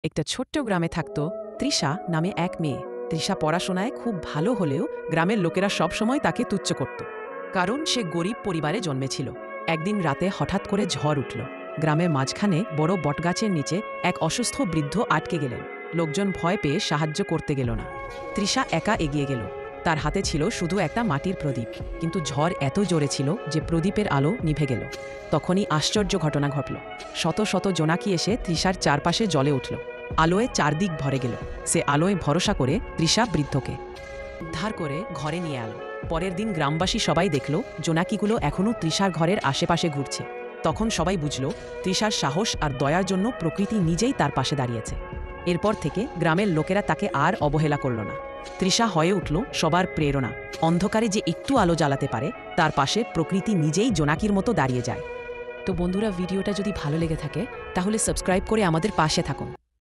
একটা ছোট্ট গ্রামে থাকত তৃষা নামে এক মেয়ে। তৃষা পড়াশোনায় খুব ভালো হলেও গ্রামের লোকেরা সবসময় তাকে তুচ্ছ করত, কারণ সে গরিব পরিবারে জন্মেছিল। একদিন রাতে হঠাৎ করে ঝড় উঠল। গ্রামের মাঝখানে বড় বটগাছের নিচে এক অসুস্থ বৃদ্ধ আটকে গেলেন। লোকজন ভয় পেয়ে সাহায্য করতে গেল না। তৃষা একা এগিয়ে গেল। তার হাতে ছিল শুধু একটা মাটির প্রদীপ, কিন্তু ঝড় এত জোরে ছিল যে প্রদীপের আলো নিভে গেল। তখনই আশ্চর্য ঘটনা ঘটল। শত শত জোনাকি এসে তৃষার চারপাশে জ্বলে উঠল। আলোয় চারদিক ভরে গেল। সে আলোয় ভরসা করে তৃষা বৃদ্ধকে উদ্ধার করে ঘরে নিয়ে এলো। পরের দিন গ্রামবাসী সবাই দেখল জোনাকিগুলো এখনও তৃষার ঘরের আশেপাশে ঘুরছে। তখন সবাই বুঝল তৃষার সাহস আর দয়ার জন্য প্রকৃতি নিজেই তার পাশে দাঁড়িয়েছে। এরপর থেকে গ্রামের লোকেরা তাকে আর অবহেলা করল না। তৃষা হয়ে উঠল সবার প্রেরণা। অন্ধকারে যে একটু আলো জ্বালাতে পারে, তার পাশে প্রকৃতি নিজেই জোনাকির মতো দাঁড়িয়ে যায়। তো বন্ধুরা, ভিডিওটা যদি ভালো লেগে থাকে তাহলে সাবস্ক্রাইব করে আমাদের পাশে থাকুন।